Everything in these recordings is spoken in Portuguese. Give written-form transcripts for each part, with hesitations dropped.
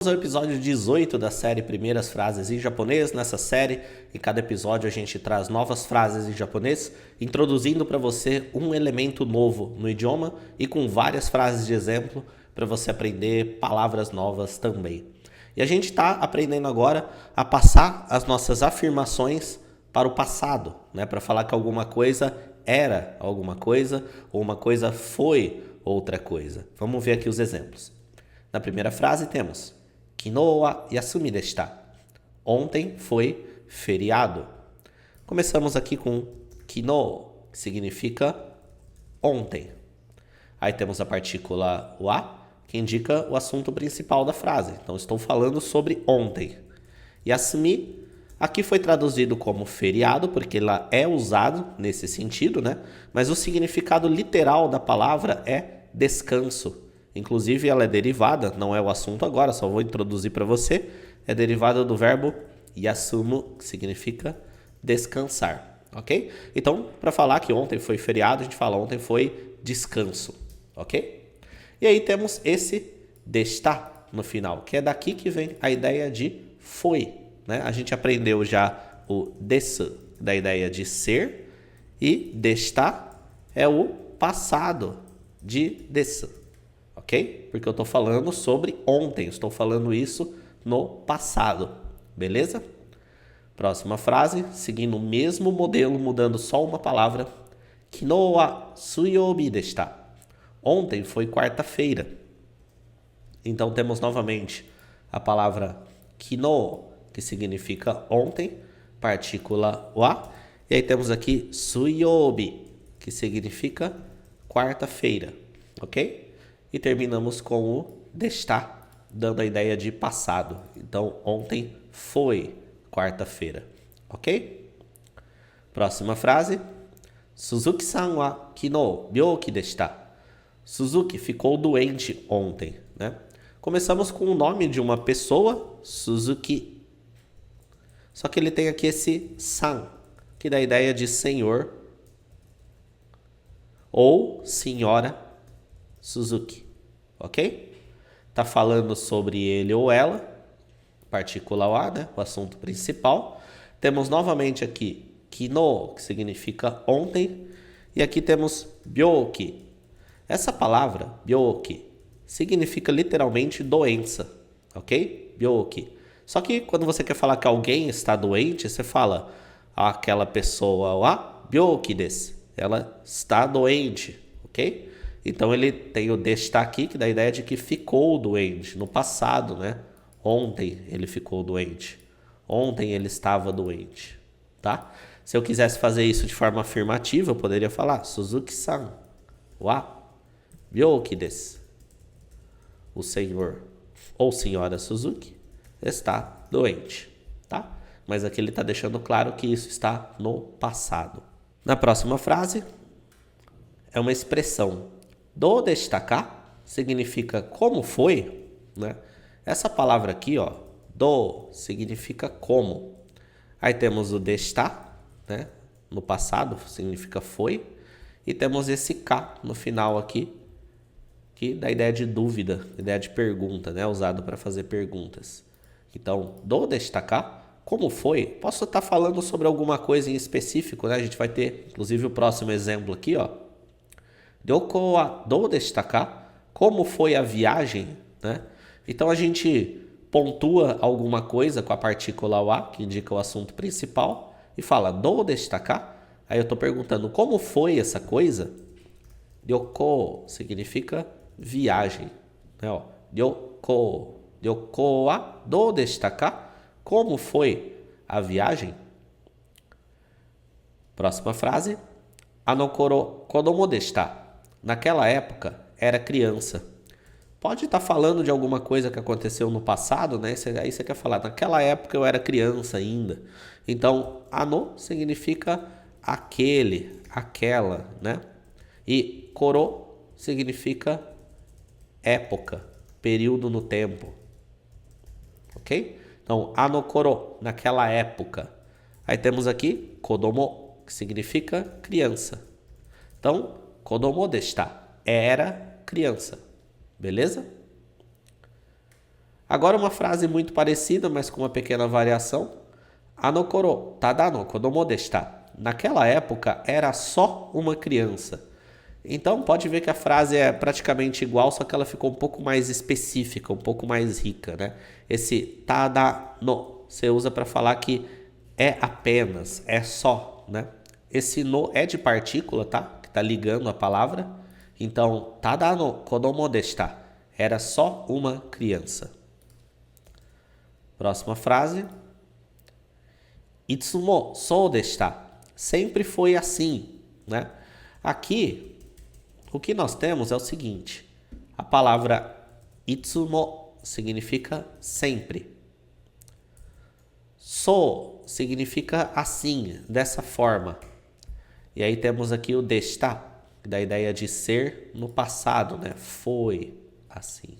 Ao episódio 18 da série Primeiras Frases em Japonês. Nessa série, em cada episódio a gente traz novas frases em japonês, introduzindo para você um elemento novo no idioma e com várias frases de exemplo para você aprender palavras novas também. E a gente está aprendendo agora a passar as nossas afirmações para o passado, né? Para falar que alguma coisa era alguma coisa ou uma coisa foi outra coisa. Vamos ver aqui os exemplos. Na primeira frase temos Kino wa yasumi deshita. Ontem foi feriado. Começamos aqui com kino, que significa ontem. Aí temos a partícula wa, que indica o assunto principal da frase. Então, estou falando sobre ontem. Yasumi, aqui foi traduzido como feriado, porque ela é usado nesse sentido, né? Mas o significado literal da palavra é descanso. Inclusive, ela é derivada, não é o assunto agora, só vou introduzir para você. É derivada do verbo yasumu, que significa descansar, ok? Então, para falar que ontem foi feriado, a gente fala ontem foi descanso, ok? E aí temos esse desta no final, que é daqui que vem a ideia de foi, né? A gente aprendeu já o desu, da ideia de ser, e desta é o passado de desu. Ok? Porque eu estou falando sobre ontem, estou falando isso no passado, beleza? Próxima frase, seguindo o mesmo modelo, mudando só uma palavra. Kino wa suyobi deshita. Ontem foi quarta-feira. Então temos novamente a palavra kino, que significa ontem, partícula wa. E aí temos aqui suyobi, que significa quarta-feira, ok? E terminamos com o deshita, dando a ideia de passado. Então, ontem foi quarta-feira, ok? Próxima frase. Suzuki-san wa kino byouki deshita. Suzuki ficou doente ontem, né? Começamos com o nome de uma pessoa, Suzuki. Só que ele tem aqui esse san, que dá a ideia de senhor ou senhora Suzuki, ok? Tá falando sobre ele ou ela, partícula wa, né? O assunto principal. Temos novamente aqui kino, que significa ontem, e aqui temos byouki. Essa palavra, byouki, significa literalmente doença, ok? Byouki. Só que quando você quer falar que alguém está doente, você fala aquela pessoa wa byouki desu. Ela está doente, ok? Então ele tem o deshita aqui, que dá a ideia de que ficou doente no passado, né? Ontem ele ficou doente. Ontem ele estava doente, tá? Se eu quisesse fazer isso de forma afirmativa, eu poderia falar Suzuki-san wa byouki desu. O senhor ou senhora Suzuki está doente, tá? Mas aqui ele está deixando claro que isso está no passado. Na próxima frase, é uma expressão do destacar, significa como foi, né? Essa palavra aqui, ó, do, significa como. Aí temos o destar, né? No passado, significa foi. E temos esse ka no final aqui, que dá a ideia de dúvida, ideia de pergunta, né? Usado para fazer perguntas. Então, do destacar, como foi? Posso estar falando sobre alguma coisa em específico, né? A gente vai ter, inclusive, o próximo exemplo aqui, ó. Ryoko wa dou deshita ka? Como foi a viagem, né? Então a gente pontua alguma coisa com a partícula wa, que indica o assunto principal, e fala dou deshita ka? Aí eu estou perguntando como foi essa coisa. Ryoko significa viagem, né? Ó, Ryoko wa dou deshita ka? Como foi a viagem? Próxima frase. Anokoro kodomo deshita. Naquela época, era criança. Pode estar falando de alguma coisa que aconteceu no passado, né? Aí você quer falar, naquela época eu era criança ainda. Então, ano significa aquele, aquela, né? E koro significa época, período no tempo. Ok? Então, ano koro, naquela época. Aí temos aqui kodomo, que significa criança. Então, kodomo deshita, era criança. Beleza? Agora uma frase muito parecida, mas com uma pequena variação. Anokoro tada no kodomo deshita. Naquela época era só uma criança. Então pode ver que a frase é praticamente igual, só que ela ficou um pouco mais específica, um pouco mais rica, né? Esse tada no você usa para falar que é apenas, é só, né? Esse no é de partícula, tá? Que tá ligando a palavra. Então, tada no kodomo deshita. Era só uma criança. Próxima frase. Itsumo sou deshita. Sempre foi assim, né? Aqui, o que nós temos é o seguinte. A palavra itsumo significa sempre. So significa assim, dessa forma. E aí temos aqui o deshita, da ideia de ser no passado, né? Foi assim.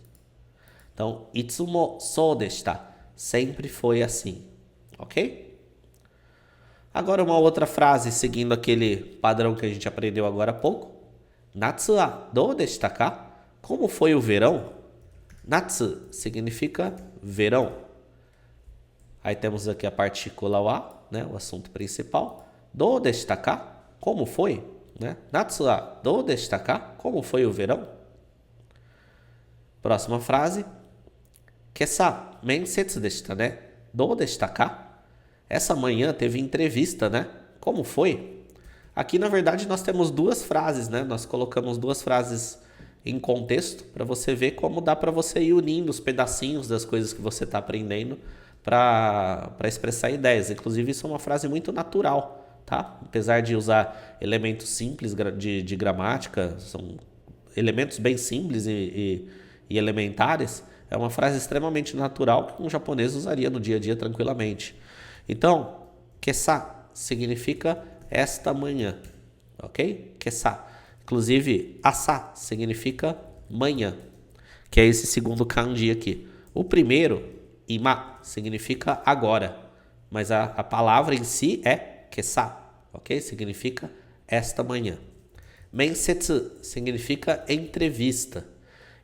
Então, itsumo sou deshita. Sempre foi assim. Ok? Agora uma outra frase, seguindo aquele padrão que a gente aprendeu agora há pouco. Natsu wa dou deshita ka? Como foi o verão? Natsu significa verão. Aí temos aqui a partícula wa, né, o assunto principal. Dou deshita ka? Como foi? Né? Natsu wa dou deshita ka? Como foi o verão? Próxima frase. Kessa mensetsu deshita ne? Dou deshita ka? Essa manhã teve entrevista, né? Como foi? Aqui, na verdade, nós temos duas frases, né? Nós colocamos duas frases em contexto para você ver como dá para você ir unindo os pedacinhos das coisas que você está aprendendo para expressar ideias. Inclusive, isso é uma frase muito natural, tá? Apesar de usar elementos simples de gramática, são elementos bem simples e elementares, é uma frase extremamente natural que um japonês usaria no dia a dia tranquilamente. Então, kessa significa esta manhã, ok? Kessa. Inclusive, asa significa manhã, que é esse segundo kanji aqui. O primeiro, ima, significa agora, mas a palavra em si é kessa, ok? Significa esta manhã. Mensetsu significa entrevista.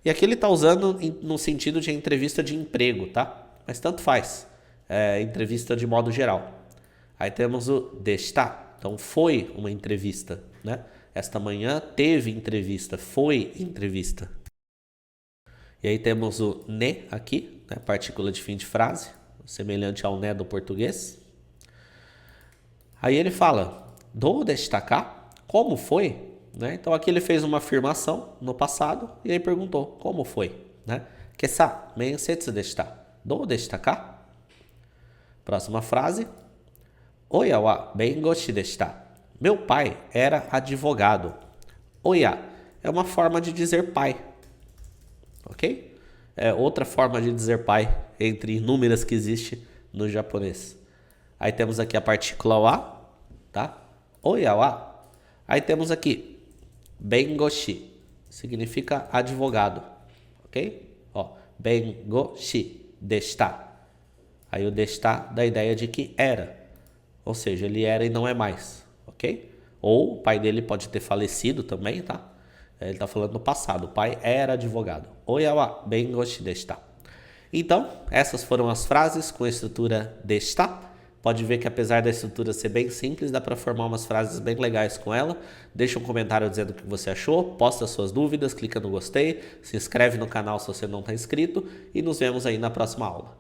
E aqui ele está usando no sentido de entrevista de emprego, tá? Mas tanto faz. Entrevista de modo geral. Aí temos o deshita. Então, foi uma entrevista, né? Esta manhã teve entrevista, foi entrevista. E aí temos o ne aqui, né? Partícula de fim de frase, semelhante ao ne do português. Aí ele fala, dou deshita ka? Como foi? Né? Então, aqui ele fez uma afirmação no passado e aí perguntou, como foi? Né? Kessa mensetsu deshita. Dou deshita ka? Próxima frase. Oya wa bengoshi deshita. Meu pai era advogado. Oya é uma forma de dizer pai. Ok? É outra forma de dizer pai entre inúmeras que existe no japonês. Aí temos aqui a partícula wa, tá? Oya wa. Aí temos aqui bengoshi. Significa advogado. Ok? Ó, bengoshi deshita. Aí o deshita dá a ideia de que era. Ou seja, ele era e não é mais. Ok? Ou o pai dele pode ter falecido também, tá? Ele está falando no passado. O pai era advogado. Oya wa bengoshi deshita. Então, essas foram as frases com a estrutura deshita. Pode ver que apesar da estrutura ser bem simples, dá para formar umas frases bem legais com ela. Deixa um comentário dizendo o que você achou, posta suas dúvidas, clica no gostei, se inscreve no canal se você não está inscrito e nos vemos aí na próxima aula.